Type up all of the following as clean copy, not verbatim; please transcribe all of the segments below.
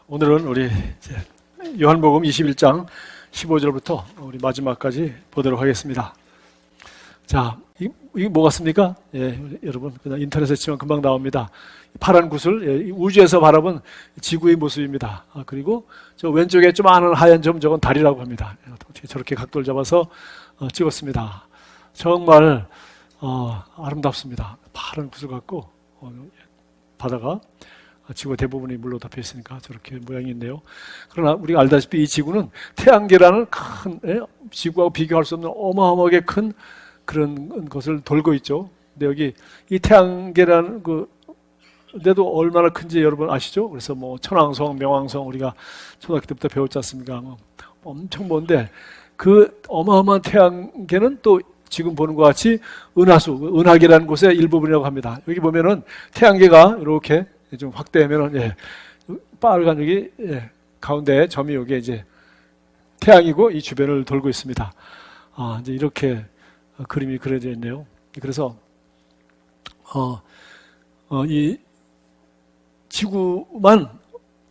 오늘은 우리 요한복음 21장 15절부터 우리 마지막까지 보도록 하겠습니다. 자, 이게 뭐 같습니까? 예, 여러분 그냥 인터넷에 치면 금방 나옵니다. 파란 구슬, 우주에서 바라본 지구의 모습입니다. 그리고 저 왼쪽에 좀 아는 하얀 점, 저건 달이라고 합니다. 어떻게 저렇게 각도를 잡아서 찍었습니다. 정말 아름답습니다. 파란 구슬 같고 바다가 지구 대부분이 물로 덮여 있으니까 저렇게 모양이 있네요. 그러나 우리가 알다시피 이 지구는 태양계라는 큰, 지구하고 비교할 수 없는 어마어마하게 큰 그런 것을 돌고 있죠. 근데 여기 이 태양계라는 데도 얼마나 큰지 여러분 아시죠? 그래서 뭐 천왕성, 명왕성 우리가 초등학교 때부터 배웠지 않습니까? 엄청 먼데 그 어마어마한 태양계는 또 지금 보는 것 같이 은하계라는 곳의 일부분이라고 합니다. 여기 보면은 태양계가 이렇게 좀 확대하면은 빨간 여기 가운데 점이 여기 이제 태양이고 이 주변을 돌고 있습니다. 이제 이렇게 그림이 그려져 있네요. 그래서 이 지구만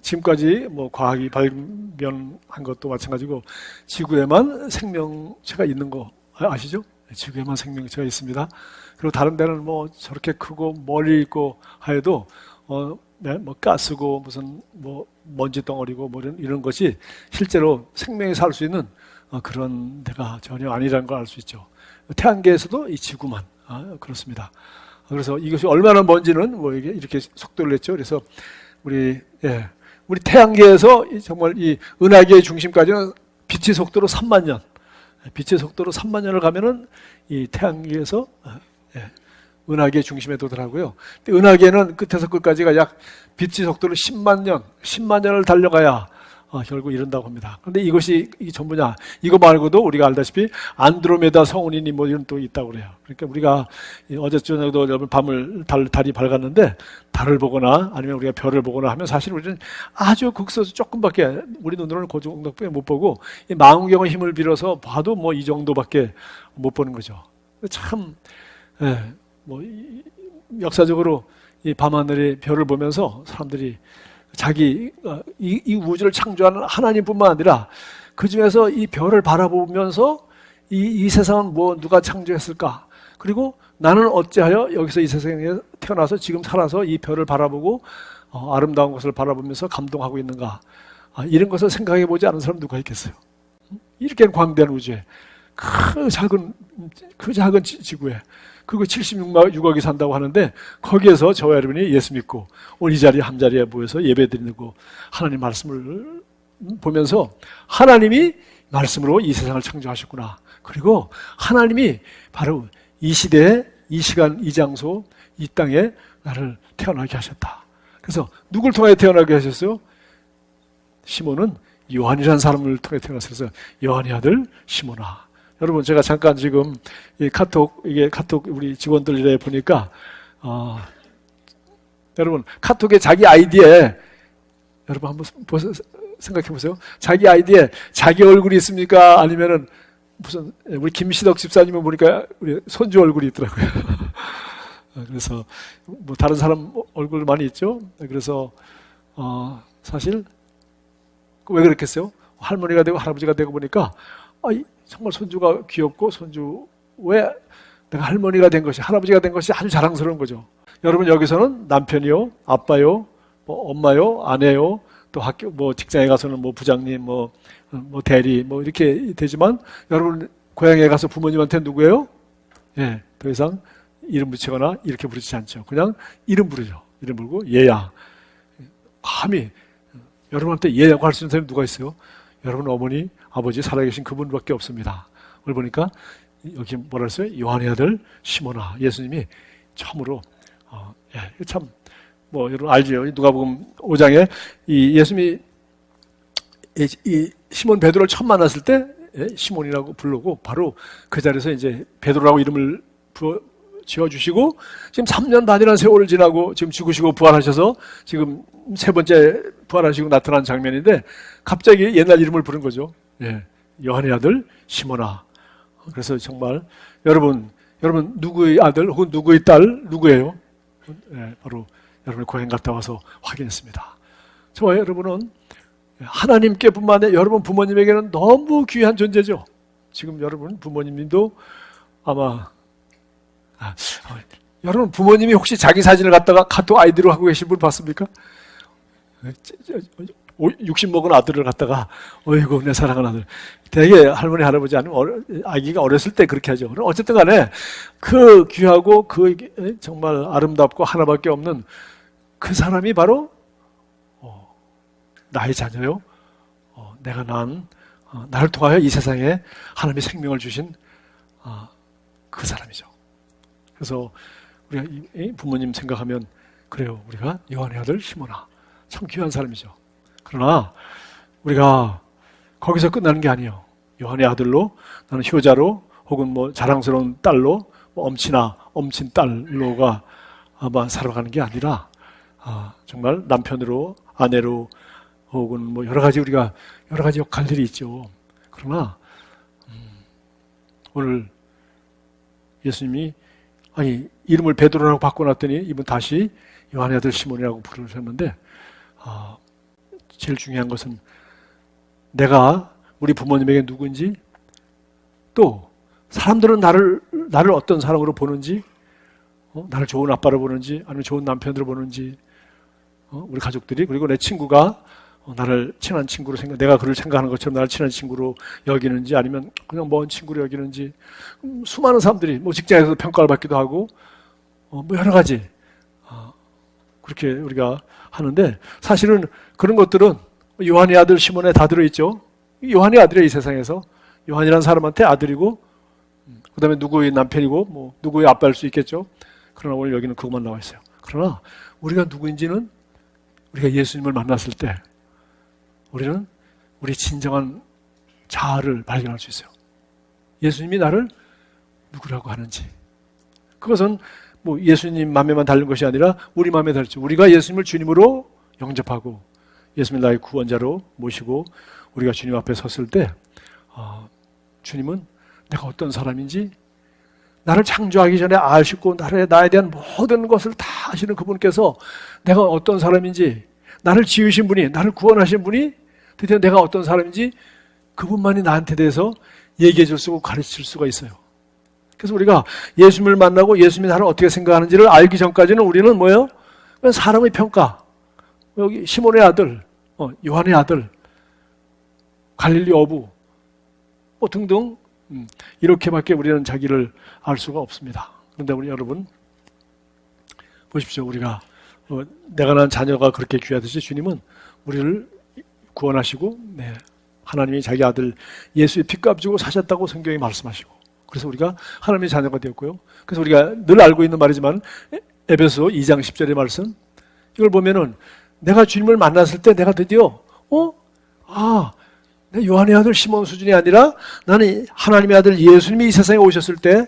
지금까지 뭐 과학이 발견한 것도 마찬가지고 지구에만 생명체가 있는 거 아시죠? 지구에만 생명체가 있습니다. 그리고 다른 데는 뭐 저렇게 크고 멀리 있고 하여도 뭐 가스고 무슨 뭐 먼지 덩어리고 뭐 이런 것이 실제로 생명이 살 수 있는 그런 데가 전혀 아니라는 걸 알 수 있죠. 태양계에서도 이 지구만 그렇습니다. 그래서 이것이 얼마나 먼지는 뭐 이렇게 속도를 냈죠. 그래서 우리 태양계에서 정말 이 은하계의 중심까지는 빛의 속도로 3만 년, 빛의 속도로 3만 년을 가면은 이 태양계에서 은하계 중심에 도달하고요. 은하계는 끝에서 끝까지가 약 빛의 속도로 10만 년을 달려가야 결국 이른다고 합니다. 그런데 이것이 이게 전부냐? 이거 말고도 우리가 알다시피 안드로메다 성운이니 뭐 이런 또 있다고 그래요. 그러니까 우리가 어제 저녁도 여러분 달이 밝았는데 달을 보거나 아니면 우리가 별을 보거나 하면 사실 우리는 아주 극소수 조금밖에 우리 눈으로는 그 정도밖에 못 보고 이 망원경의 힘을 빌어서 봐도 뭐 이 정도밖에 못 보는 거죠. 참 뭐 역사적으로 이 밤하늘의 별을 보면서 사람들이 자기 이 우주를 창조하는 하나님뿐만 아니라 그 중에서 이 별을 바라보면서 이 세상은 뭐 누가 창조했을까? 그리고 나는 어찌하여 여기서 이 세상에 태어나서 지금 살아서 이 별을 바라보고 아름다운 것을 바라보면서 감동하고 있는가? 이런 것을 생각해 보지 않은 사람 누가 있겠어요? 이렇게 광대한 우주에 그 작은 지구에 그리고 76억이 산다고 하는데 거기에서 저와 여러분이 예수 믿고 오늘 이 자리에 한 자리에 모여서 예배드리고 하나님 말씀을 보면서 하나님이 말씀으로 이 세상을 창조하셨구나. 그리고 하나님이 바로 이 시대에 이 시간 이 장소 이 땅에 나를 태어나게 하셨다. 그래서 누굴 통해 태어나게 하셨어요? 시몬은 요한이라는 사람을 통해 태어났어요. 요한의 아들 시몬아. 여러분 제가 잠깐 지금 이 카톡 우리 직원들에 보니까 여러분 카톡에 자기 아이디에 여러분 한번 생각해 보세요. 자기 아이디에 자기 얼굴이 있습니까? 아니면은 무슨 우리 김시덕 집사님은 보니까 우리 손주 얼굴이 있더라고요. 그래서 뭐 다른 사람 얼굴 많이 있죠. 그래서 사실 왜 그렇겠어요? 할머니가 되고 할아버지가 되고 보니까 정말 손주가 귀엽고 손주에 내가 할머니가 된 것이 할아버지가 된 것이 아주 자랑스러운 거죠. 여러분 여기서는 남편이요, 아빠요, 뭐 엄마요, 아내요, 또 학교 뭐 직장에 가서는 뭐 부장님, 뭐 대리 뭐 이렇게 되지만 여러분 고향에 가서 부모님한테 누구예요? 더 이상 이름 붙이거나 이렇게 부르지 않죠. 그냥 이름 부르죠. 이름 부르고 얘야. 감히 여러분한테 얘라고 할 수 있는 사람이 누가 있어요? 여러분 어머니, 아버지 살아계신 그분밖에 없습니다. 오늘 보니까 여기 뭐라 했어요? 요한의 아들 시몬아. 예수님이 처음으로 참 뭐 여러분 알죠? 누가복음 5장에 이 예수님이 이 시몬 베드로를 처음 만났을 때 시몬이라고 부르고 바로 그 자리에서 이제 베드로라고 이름을 지어주시고 지금 3년 반이라는 세월을 지나고 지금 죽으시고 부활하셔서 지금 세 번째 부활하시고 나타난 장면인데 갑자기 옛날 이름을 부른 거죠. 요한의 아들 시몬아. 그래서 정말 여러분 누구의 아들 혹은 누구의 딸 누구예요? 바로 여러분의 고향 갔다 와서 확인했습니다. 저와 여러분은 하나님께뿐만 아니라 여러분 부모님에게는 너무 귀한 존재죠. 지금 여러분 부모님도 아마 여러분 부모님이 혹시 자기 사진을 갖다가 카톡 아이디로 하고 계신 분 봤습니까? 60 먹은 아들을 갖다가 어이구 내 사랑하는 아들. 되게 할머니 할아버지 아니면 아기가 어렸을 때 그렇게 하죠. 그럼 어쨌든 간에 그 귀하고 그 정말 아름답고 하나밖에 없는 그 사람이 바로 나의 자녀요. 내가 나를 통하여 이 세상에 하나님의 생명을 주신 그 사람이죠. 그래서 우리가 부모님 생각하면 그래요. 우리가 요한의 아들 시몬아 참 귀한 사람이죠. 그러나 우리가 거기서 끝나는 게 아니에요. 요한의 아들로 나는 효자로 혹은 뭐 자랑스러운 딸로 뭐 엄친 딸로가 아마 살아가는 게 아니라 정말 남편으로 아내로 혹은 뭐 여러 가지 역할들이 있죠. 그러나 오늘 예수님이 이름을 베드로라고 바꿔놨더니 이분 다시 요한의 아들 시몬이라고 부르셨는데 제일 중요한 것은 내가 우리 부모님에게 누구인지 또 사람들은 나를 어떤 사람으로 보는지 나를 좋은 아빠로 보는지 아니면 좋은 남편으로 보는지 우리 가족들이 그리고 내 친구가 나를 친한 친구로 내가 그를 생각하는 것처럼 나를 친한 친구로 여기는지 아니면 그냥 먼 친구로 여기는지 수많은 사람들이 뭐 직장에서 평가를 받기도 하고 뭐 여러 가지 그렇게 우리가 하는데 사실은 그런 것들은 요한의 아들 시몬에 다 들어있죠. 요한의 아들이에요. 이 세상에서 요한이라는 사람한테 아들이고 그 다음에 누구의 남편이고 뭐 누구의 아빠일 수 있겠죠. 그러나 오늘 여기는 그것만 나와 있어요. 그러나 우리가 누구인지는 우리가 예수님을 만났을 때 우리는 우리 진정한 자아를 발견할 수 있어요. 예수님이 나를 누구라고 하는지. 그것은 뭐 예수님 마음에만 달린 것이 아니라 우리 마음에 달렸죠. 우리가 예수님을 주님으로 영접하고 예수님을 나의 구원자로 모시고 우리가 주님 앞에 섰을 때 주님은 내가 어떤 사람인지 나를 창조하기 전에 아시고 나에 대한 모든 것을 다 아시는 그분께서 내가 어떤 사람인지 나를 지으신 분이 나를 구원하신 분이 드디어 내가 어떤 사람인지 그분만이 나한테 대해서 얘기해 줄 수 있고 가르칠 수가 있어요. 그래서 우리가 예수님을 만나고 예수님이 나를 어떻게 생각하는지를 알기 전까지는 우리는 뭐예요? 그냥 사람의 평가. 여기 시몬의 아들, 요한의 아들, 갈릴리 어부 뭐 등등 이렇게밖에 우리는 자기를 알 수가 없습니다. 그런데 우리 여러분 보십시오. 우리가 내가 낳은 자녀가 그렇게 귀하듯이 주님은 우리를 구원하시고 하나님이 자기 아들 예수의 피값 주고 사셨다고 성경이 말씀하시고 그래서 우리가 하나님의 자녀가 되었고요. 그래서 우리가 늘 알고 있는 말이지만 에베소 2장 10절의 말씀 이걸 보면은 내가 주님을 만났을 때 내가 드디어 내 요한의 아들 시몬 수준이 아니라 나는 하나님의 아들 예수님이 이 세상에 오셨을 때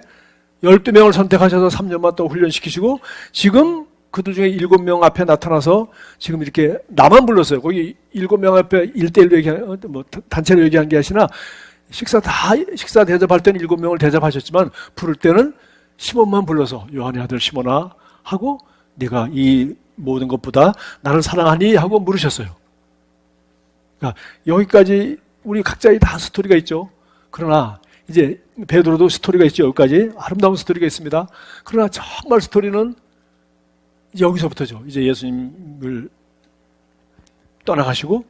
12명을 선택하셔서 3년만 또 훈련시키시고 지금 그들 중에 7명 앞에 나타나서 지금 이렇게 나만 불렀어요. 거기 7명 앞에 1대1로 뭐 단체로 얘기한 게 아니라 식사 대접할 때는 7명을 대접하셨지만 부를 때는 시몬만 불러서 요한의 아들 시몬아 하고 네가 이 모든 것보다 나를 사랑하니 하고 물으셨어요. 그러니까 여기까지 우리 각자의 다 스토리가 있죠. 그러나 이제 베드로도 스토리가 있죠. 여기까지 아름다운 스토리가 있습니다. 그러나 정말 스토리는 여기서부터죠. 이제 예수님을 떠나가시고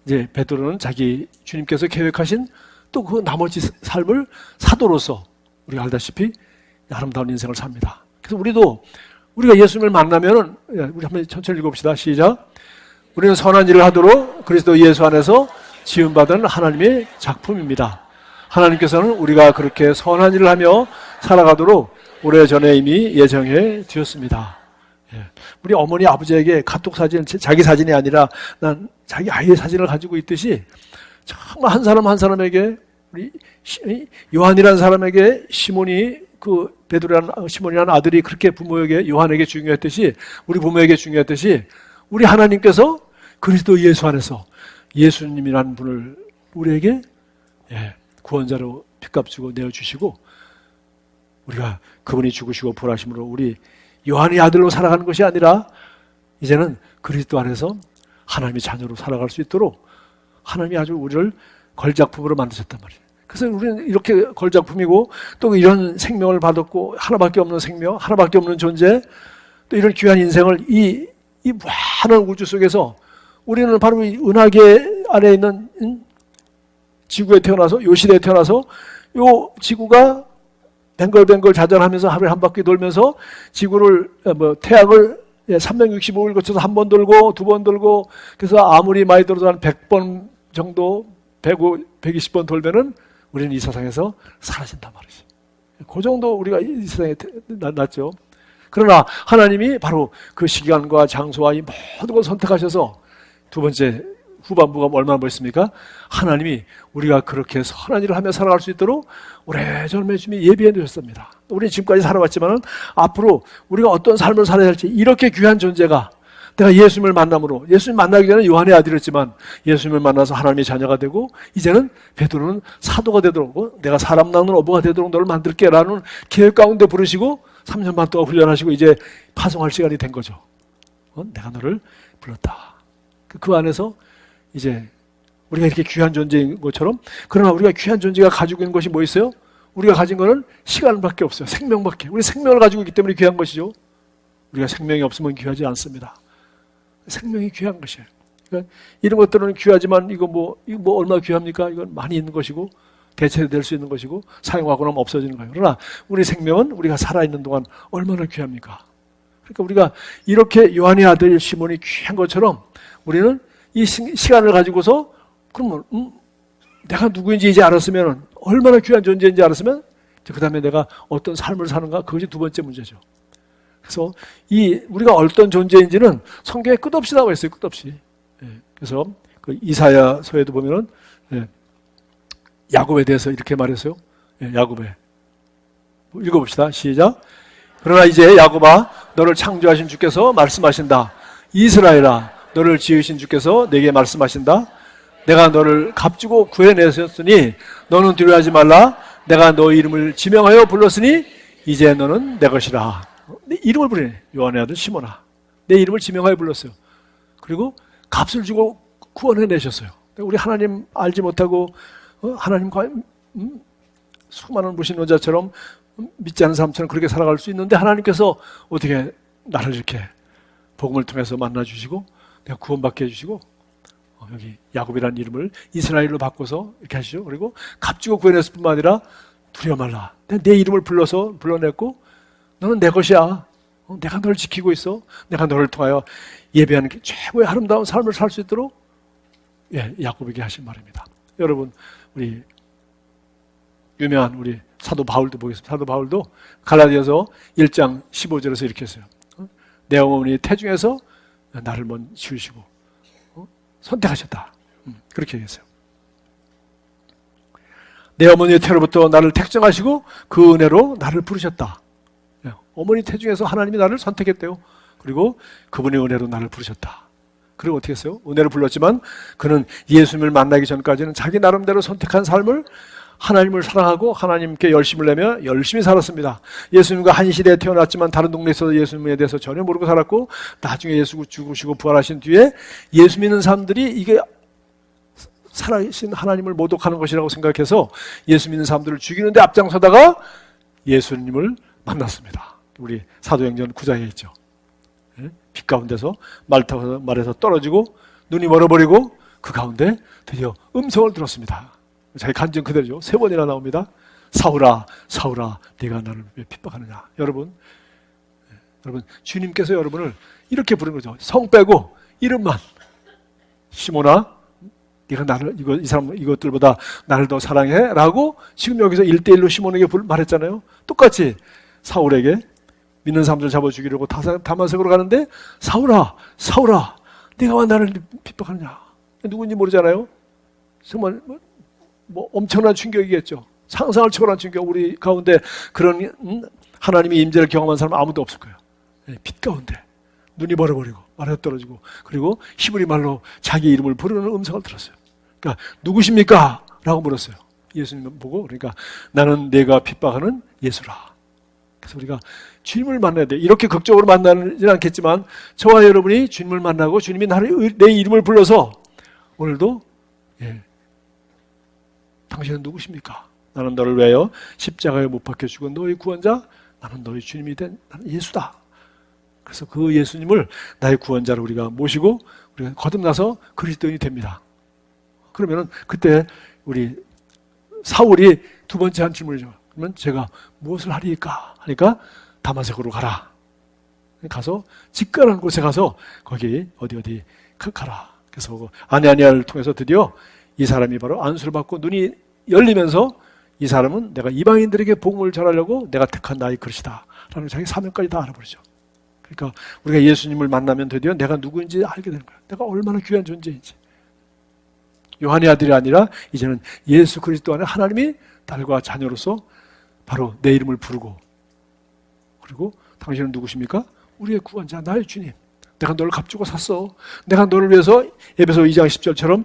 이제 베드로는 자기 주님께서 계획하신 또 그 나머지 삶을 사도로서 우리가 알다시피 아름다운 인생을 삽니다. 그래서 우리가 예수님을 만나면은 우리 한번 천천히 읽어봅시다. 시작. 우리는 선한 일을 하도록 그리스도 예수 안에서 지음받은 하나님의 작품입니다. 하나님께서는 우리가 그렇게 선한 일을 하며 살아가도록 오래전에 이미 예정해 두셨습니다. 우리 어머니 아버지에게 카톡 사진, 자기 사진이 아니라 난 자기 아이의 사진을 가지고 있듯이 정말 한 사람 한 사람에게 우리 요한이라는 사람에게 시몬이 그 베드로라는 시몬이라는 아들이 그렇게 부모에게 요한에게 중요했듯이 우리 부모에게 중요했듯이 우리 하나님께서 그리스도 예수 안에서 예수님이라는 분을 우리에게 구원자로 핏값 주고 내어주시고 우리가 그분이 죽으시고 부활하심으로 우리 요한의 아들로 살아가는 것이 아니라 이제는 그리스도 안에서 하나님의 자녀로 살아갈 수 있도록 하나님이 아주 우리를 걸작품으로 만드셨단 말이에요. 그래서 우리는 이렇게 걸작품이고 또 이런 생명을 받았고 하나밖에 없는 생명, 하나밖에 없는 존재, 또 이런 귀한 인생을 이 많은 우주 속에서 우리는 바로 이 은하계 안에 있는 지구에 태어나서, 요 시대에 태어나서 요 지구가 뱅글뱅글 자전하면서 하루에 한 바퀴 돌면서 지구를, 태양을 365일 거쳐서 한 번 돌고 두 번 돌고, 그래서 아무리 많이 돌아도 한 100번 정도, 120번 돌면은 우리는 이 세상에서 사라진단 말이지. 그 정도 우리가 이 세상에 났죠. 그러나 하나님이 바로 그 시간과 장소와 이 모든 걸 선택하셔서 두 번째 후반부가 얼마나 멋있습니까? 하나님이 우리가 그렇게 선한 일을 하며 살아갈 수 있도록 오래전에 주님이 예비해 두셨습니다. 우리는 지금까지 살아왔지만 앞으로 우리가 어떤 삶을 살아야 할지, 이렇게 귀한 존재가, 내가 예수님을 만남으로, 예수님 만나기 전에 요한의 아들이었지만 예수님을 만나서 하나님의 자녀가 되고, 이제는 베드로는 사도가 되도록, 내가 사람 낳는 어부가 되도록 너를 만들게 라는 계획 가운데 부르시고 3년 반 동안 훈련하시고 이제 파송할 시간이 된 거죠. 내가 너를 불렀다. 그 안에서 이제 우리가 이렇게 귀한 존재인 것처럼, 그러나 우리가 귀한 존재가 가지고 있는 것이 뭐 있어요? 우리가 가진 것은 시간밖에 없어요. 생명밖에. 우리 생명을 가지고 있기 때문에 귀한 것이죠. 우리가 생명이 없으면 귀하지 않습니다. 생명이 귀한 것이에요. 그러니까 이런 것들은 귀하지만 이거 뭐 얼마나 귀합니까? 이건 많이 있는 것이고 대체될 수 있는 것이고 사용하고 나면 없어지는 거예요. 그러나 우리 생명은 우리가 살아있는 동안 얼마나 귀합니까? 그러니까 우리가 이렇게 요한의 아들 시몬이 귀한 것처럼 우리는 이 시간을 가지고서, 그러면 내가 누구인지 이제 알았으면, 얼마나 귀한 존재인지 알았으면 그 다음에 내가 어떤 삶을 사는가, 그것이 두 번째 문제죠. 그래서 우리가 어떤 존재인지는 성경에 끝없이 나와 있어요. 끝없이. 그래서 그 이사야서에도 보면은 야곱에 대해서 이렇게 말했어요. 야곱에. 읽어봅시다. 시작. 그러나 이제 야곱아, 너를 창조하신 주께서 말씀하신다. 이스라엘아, 너를 지으신 주께서 내게 말씀하신다. 내가 너를 값주고 구해내셨으니 너는 두려워하지 말라. 내가 너 이름을 지명하여 불렀으니 이제 너는 내 것이라. 내 이름을 부르네. 요한의 아들 시몬아. 내 이름을 지명하여 불렀어요. 그리고 값을 주고 구원해내셨어요. 우리 하나님 알지 못하고 하나님과 수많은 무신론자처럼 믿지 않는 사람처럼 그렇게 살아갈 수 있는데, 하나님께서 어떻게 나를 이렇게 복음을 통해서 만나주시고 내가 구원받게 해주시고 여기 야곱이라는 이름을 이스라엘로 바꿔서 이렇게 하시죠. 그리고 값주고 구해냈을 뿐만 아니라 두려워 말라. 내 이름을 불러냈고 너는 내 것이야. 내가 너를 지키고 있어. 내가 너를 통하여 예배하는 게 최고의 아름다운 삶을 살 수 있도록 야곱에게 하신 말입니다. 여러분, 우리 유명한 우리 사도 바울도 보겠습니다. 사도 바울도 갈라디아서 1장 15절에서 이렇게 했어요. 내 어머니 태중에서 나를 먼저 지으시고 선택하셨다. 그렇게 얘기했어요. 내 어머니의 태로부터 나를 택정하시고 그 은혜로 나를 부르셨다. 어머니 태중에서 하나님이 나를 선택했대요. 그리고 그분의 은혜로 나를 부르셨다. 그리고 어떻게 했어요? 은혜로 불렀지만 그는 예수님을 만나기 전까지는 자기 나름대로 선택한 삶을, 하나님을 사랑하고 하나님께 열심을 내며 열심히 살았습니다. 예수님과 한 시대에 태어났지만 다른 동네에 있어서 예수님에 대해서 전혀 모르고 살았고, 나중에 예수 죽으시고 부활하신 뒤에 예수 믿는 사람들이 이게 살아계신 하나님을 모독하는 것이라고 생각해서 예수 믿는 사람들을 죽이는데 앞장서다가 예수님을 만났습니다. 우리 사도행전 9장에 있죠. 빛 가운데서 말에서 떨어지고 눈이 멀어버리고 그 가운데 드디어 음성을 들었습니다. 자기 간증 그대로죠. 3번이나 나옵니다. 사울아, 사울아, 네가 나를 왜 핍박하느냐. 여러분, 주님께서 여러분을 이렇게 부른 거죠. 성 빼고 이름만. 시몬아, 네가 나를 이 사람 이것들보다 나를 더 사랑해라고 지금 여기서 1대1로 시몬에게 말했잖아요. 똑같이 사울에게 믿는 사람들 잡아 죽이려고 다마색으로 가는데, 사울아, 사울아, 네가 왜 나를 핍박하느냐. 누군지 모르잖아요. 정말 뭐 엄청난 충격이겠죠. 상상을 초월한 충격. 우리 가운데 그런 하나님의 임재를 경험한 사람은 아무도 없을 거예요. 빛 가운데 눈이 멀어버리고 말에서 떨어지고, 그리고 히브리 말로 자기 이름을 부르는 음성을 들었어요. 그러니까 누구십니까? 라고 물었어요. 예수님 보고. 그러니까 나는 내가 핍박하는 예수라. 그래서 우리가 주님을 만나야 돼. 이렇게 극적으로 만나지는 않겠지만 저와 여러분이 주님을 만나고 주님이 내 이름을 불러서 오늘도 당신은 누구십니까? 나는 너를 위하여 십자가에 못 박혀 죽은 너의 구원자, 나는 너의 주님이 된 나는 예수다. 그래서 그 예수님을 나의 구원자로 우리가 모시고 우리가 거듭나서 그리스도인이 됩니다. 그러면은 그때 우리 사울이 두 번째 한 질문이죠. 그러면 제가 무엇을 하리까? 하니까 다마색으로 가라. 가서 직가라는 곳에 가서 거기 어디 가라. 그래서 아냐니아를 통해서 드디어 이 사람이 바로 안수를 받고 눈이 열리면서 이 사람은 내가 이방인들에게 복음을 전하려고 내가 택한 나의 그릇이다 라는 자기 사명까지 다 알아버리죠. 그러니까 우리가 예수님을 만나면 드디어 내가 누구인지 알게 되는 거야. 내가 얼마나 귀한 존재인지. 요한의 아들이 아니라 이제는 예수 그리스도 안에 하나님이 딸과 자녀로서 바로 내 이름을 부르고, 그리고 당신은 누구십니까? 우리의 구원자, 나의 주님. 내가 너를 값주고 샀어. 내가 너를 위해서 에베소 2장 10절처럼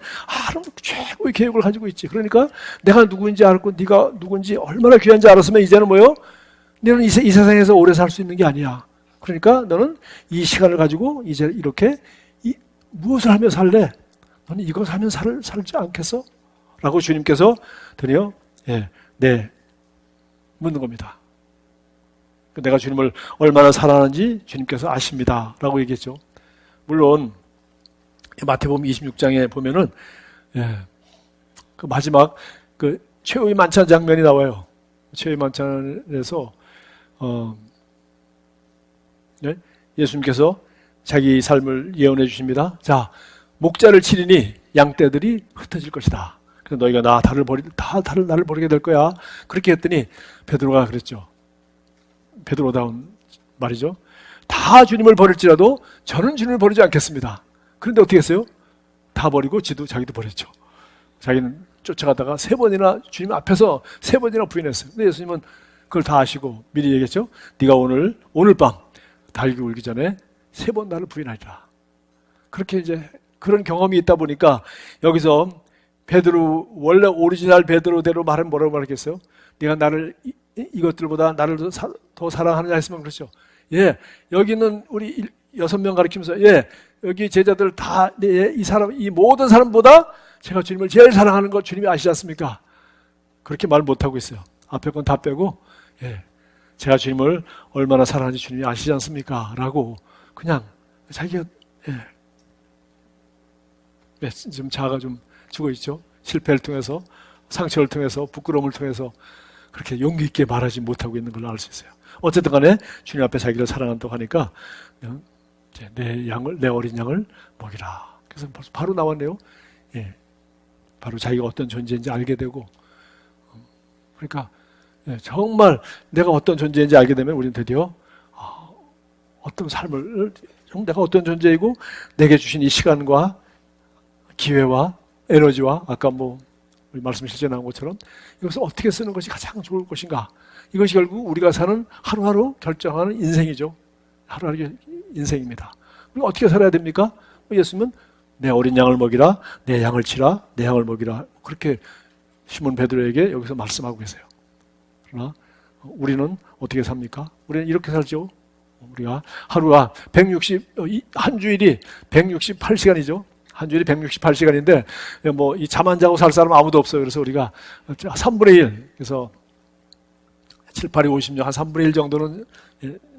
최고의 계획을 가지고 있지. 그러니까 내가 누구인지 알고 네가 누구인지 얼마나 귀한지 알았으면 이제는 뭐요? 너는 이 세상에서 오래 살 수 있는 게 아니야. 그러니까 너는 이 시간을 가지고 이제 이렇게 무엇을 하며 살래? 너는 이것 하면 살지 않겠어? 라고 주님께서 드디어 묻는 겁니다. 내가 주님을 얼마나 사랑하는지 주님께서 아십니다 라고 얘기했죠. 물론 마태복음 26장에 보면은 그 마지막 그 최후의 만찬 장면이 나와요. 최후의 만찬에서 예수님께서 자기 삶을 예언해 주십니다. 자, 목자를 치리니 양떼들이 흩어질 것이다. 그래서 너희가 나를 버리게 될 거야. 그렇게 했더니 베드로가 그랬죠. 베드로다운 말이죠. 다 주님을 버릴지라도 저는 주님을 버리지 않겠습니다. 그런데 어떻게 했어요? 다 버리고 자기도 버렸죠. 자기는 쫓아가다가 3번이나 주님 앞에서 3번이나 부인했어요. 근데 예수님은 그걸 다 아시고 미리 얘기했죠. 네가 오늘 밤 달기 울기 전에 3번 나를 부인하리라. 그렇게 이제 그런 경험이 있다 보니까 여기서 베드로, 원래 오리지널 베드로대로 말하면 뭐라고 말했겠어요? 네가 나를 이것들보다 나를 더 사랑하느냐 했으면 그렇죠. 여기는 우리 6명 가리키면서 여기 제자들 다 이 모든 사람보다 제가 주님을 제일 사랑하는 거 주님이 아시지 않습니까? 그렇게 말 못하고 있어요. 앞에 건 다 빼고 제가 주님을 얼마나 사랑하는지 주님이 아시지 않습니까? 라고 그냥 자기가 좀 자아가 좀 죽어있죠. 실패를 통해서, 상처를 통해서, 부끄러움을 통해서 그렇게 용기 있게 말하지 못하고 있는 걸 알 수 있어요. 어쨌든 간에 주님 앞에 자기를 사랑한다고 하니까 내 어린 양을 먹이라. 그래서 바로 나왔네요. 바로 자기가 어떤 존재인지 알게 되고, 그러니까 정말 내가 어떤 존재인지 알게 되면 우리는 드디어 어떤 삶을, 내가 어떤 존재이고 내게 주신 이 시간과 기회와 에너지와 아까 우리 말씀 실제 나온 것처럼 이것을 어떻게 쓰는 것이 가장 좋을 것인가. 이것이 결국 우리가 사는 하루하루 결정하는 인생이죠. 하루하루 인생입니다. 우리가 어떻게 살아야 됩니까? 예수님은 내 어린 양을 먹이라, 내 양을 치라, 내 양을 먹이라. 그렇게 시몬 베드로에게 여기서 말씀하고 계세요. 그러나 우리는 어떻게 삽니까? 우리는 이렇게 살죠. 우리가 하루가 한 주일이 168시간이죠. 한 주일이 168시간인데 이 잠 안 자고 살 사람 아무도 없어요. 그래서 우리가 3분의 1, 그래서 7, 8이 50년 한 3분의 1 정도는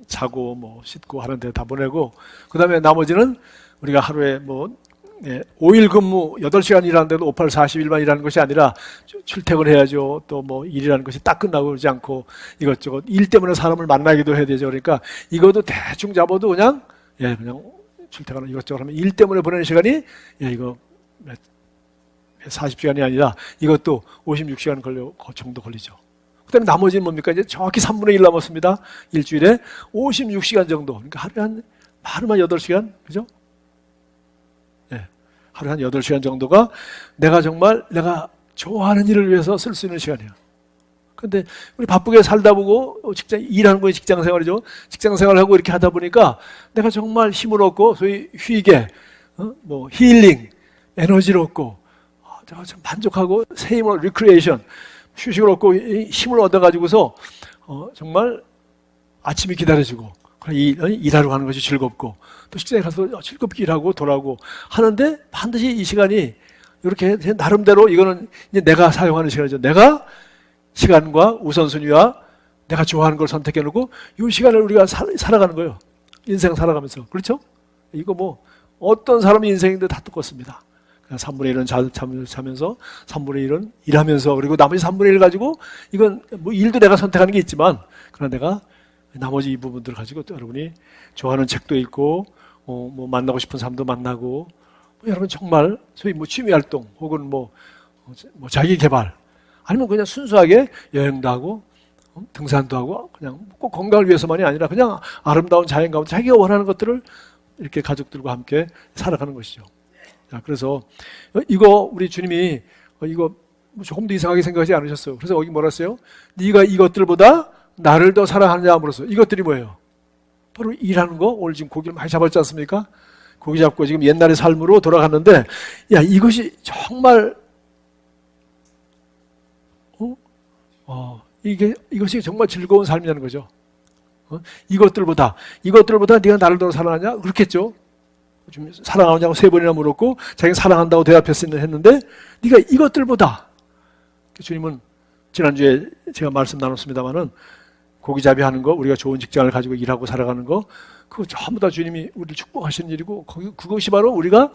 자고 씻고 하는 데 다 보내고, 그 다음에 나머지는 우리가 하루에 5일 근무 8시간 일하는데도 58, 40일만 일하는 것이 아니라 출퇴근해야죠. 또 일이라는 것이 딱 끝나고 그러지 않고 이것저것 일 때문에 사람을 만나기도 해야 되죠. 그러니까 이것도 대충 잡아도 그냥 출퇴근을 이것저것 하면 일 때문에 보내는 시간이 이거 40시간이 아니라 이것도 56시간 정도 걸리죠. 그 다음에 나머지는 뭡니까? 이제 정확히 3분의 1 남았습니다. 일주일에 56시간 정도. 그러니까 하루에 하루만 8시간, 그죠? 하루에 한 8시간 정도가 내가 좋아하는 일을 위해서 쓸 수 있는 시간이에요. 근데 우리 바쁘게 살다 보고 일하는 거에 직장 생활이죠. 직장 생활하고 이렇게 하다 보니까 내가 정말 힘을 얻고 소위 휴게, 힐링, 에너지를 얻고 제가 참 만족하고 새 힘으로 리크리에이션, 휴식을 얻고 힘을 얻어가지고서 정말 아침이 기다려지고 일하러 가는 것이 즐겁고 또 식당에 가서 즐겁게 일하고 돌아오고 하는데 반드시 이 시간이 이렇게 나름대로 이거는 이제 내가 사용하는 시간이죠. 내가 시간과 우선순위와 내가 좋아하는 걸 선택해놓고 이 시간을 우리가 살아가는 거예요. 인생 살아가면서. 그렇죠? 이거 뭐 어떤 사람의 인생인데 다 똑같습니다. 3분의 1은 자면서 3분의 1은 일하면서 그리고 나머지 3분의 1 가지고 이건 뭐 일도 내가 선택하는 게 있지만 그러나 내가 나머지 이 부분들을 가지고 또 여러분이 좋아하는 책도 읽고 뭐 만나고 싶은 사람도 만나고 여러분 정말 소위 뭐 취미 활동 혹은 뭐 자기 개발 아니면 그냥 순수하게 여행도 하고 등산도 하고 그냥 꼭 건강을 위해서만이 아니라 그냥 아름다운 자연 가운데 자기가 원하는 것들을 이렇게 가족들과 함께 살아가는 것이죠. 자, 그래서 이거 우리 주님이 이거 조금도 이상하게 생각하지 않으셨어요. 그래서 여기 뭐라 했어요? 네가 이것들보다 나를 더 사랑하느냐 물었어요. 이것들이 뭐예요? 바로 일하는 거. 오늘 지금 고기를 많이 잡았지 않습니까? 고기 잡고 지금 옛날의 삶으로 돌아갔는데 야 이것이 정말 이것이 정말 즐거운 삶이라는 거죠. 이것들보다 네가 나를 더 사랑하냐? 그렇겠죠. 좀 사랑하냐고 3번이나 물었고 자기가 사랑한다고 대답했는데 네가 이것들보다 주님은 지난주에 제가 말씀 나눴습니다마는 고기잡이 하는 거 우리가 좋은 직장을 가지고 일하고 살아가는 거 그거 전부 다 주님이 우리를 축복하시는 일이고 그것이 바로 우리가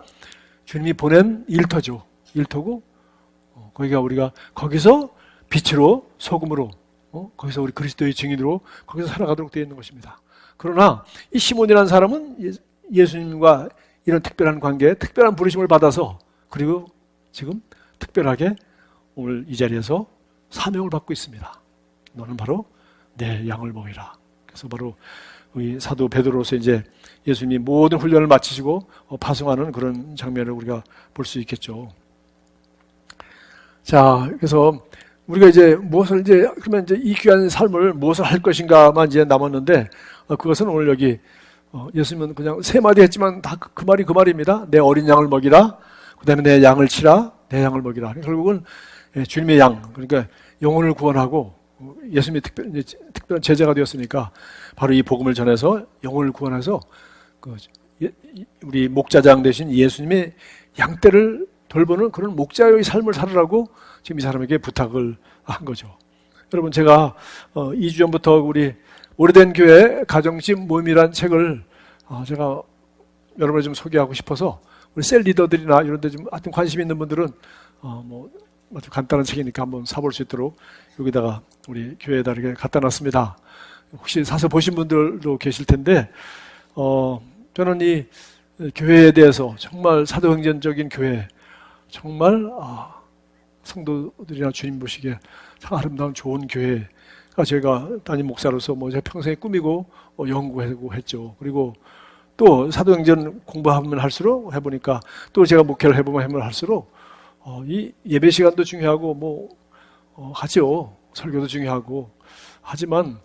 주님이 보낸 일터죠. 일터고 우리가 거기서 빛으로 소금으로 거기서 우리 그리스도의 증인으로 거기서 살아가도록 되어 있는 것입니다. 그러나 이 시몬이라는 사람은 예수님과 이런 특별한 관계, 특별한 부르심을 받아서 그리고 지금 특별하게 오늘 이 자리에서 사명을 받고 있습니다. 너는 바로 내 양을 먹이라. 그래서 바로 우리 사도 베드로로서 이제 예수님이 모든 훈련을 마치시고 파송하는 그런 장면을 우리가 볼 수 있겠죠. 자, 그래서 우리가 이제 그러면 이제 이 귀한 삶을 무엇을 할 것인가만 이제 남았는데 그것은 오늘 여기 예수님은 그냥 3마디 했지만 다 그 말이 그 말입니다. 내 어린 양을 먹이라. 그 다음에 내 양을 치라. 내 양을 먹이라. 결국은 주님의 양, 그러니까 영혼을 구원하고 예수님이 특별한 제자가 되었으니까 바로 이 복음을 전해서 영혼을 구원해서 우리 목자장 되신 예수님의 양떼를 돌보는 그런 목자의 삶을 살으라고 지금 이 사람에게 부탁을 한 거죠. 여러분 제가 2주 전부터 우리 오래된 교회 가정집 모임이라는 책을 제가 여러분을 좀 소개하고 싶어서 우리 셀 리더들이나 이런 데 좀 하여튼 관심 있는 분들은 뭐 아주 간단한 책이니까 한번 사볼 수 있도록 여기다가 우리 교회에다 이렇게 갖다 놨습니다. 혹시 사서 보신 분들도 계실 텐데 저는 이 교회에 대해서 정말 사도행전적인 교회 정말 성도들이나 주님 보시기에 참 아름다운 좋은 교회가 제가 담임 목사로서 제 평생에 꾸미고 연구하고 했죠. 그리고 또 사도행전 공부하면 할수록 해보니까 또 제가 목회를 해보면 할수록 이 예배 시간도 중요하고 하죠. 설교도 중요하고 하지만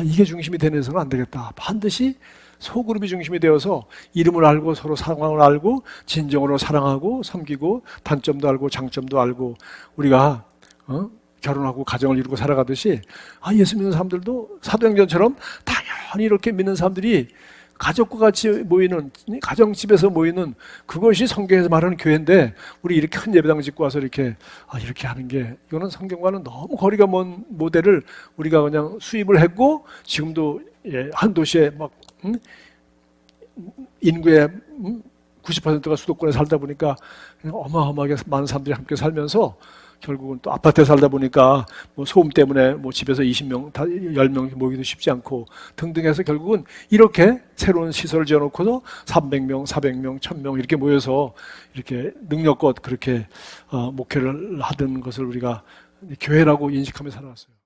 이게 중심이 되는 데서는 안 되겠다. 반드시 소그룹이 중심이 되어서 이름을 알고 서로 상황을 알고 진정으로 사랑하고 섬기고 단점도 알고 장점도 알고 우리가 결혼하고 가정을 이루고 살아가듯이 예수 믿는 사람들도 사도행전처럼 당연히 이렇게 믿는 사람들이 가족과 같이 모이는 가정집에서 모이는 그것이 성경에서 말하는 교회인데 우리 이렇게 큰 예배당 짓고 와서 이렇게 하는 게 이거는 성경과는 너무 거리가 먼 모델을 우리가 그냥 수입을 했고 지금도 한 도시에 인구의 90%가 수도권에 살다 보니까 어마어마하게 많은 사람들이 함께 살면서 결국은 또 아파트에 살다 보니까 소음 때문에 집에서 20명, 10명 모이기도 쉽지 않고 등등 해서 결국은 이렇게 새로운 시설을 지어놓고도 300명, 400명, 1000명 이렇게 모여서 이렇게 능력껏 그렇게 목회를 하던 것을 우리가 교회라고 인식하며 살아왔어요.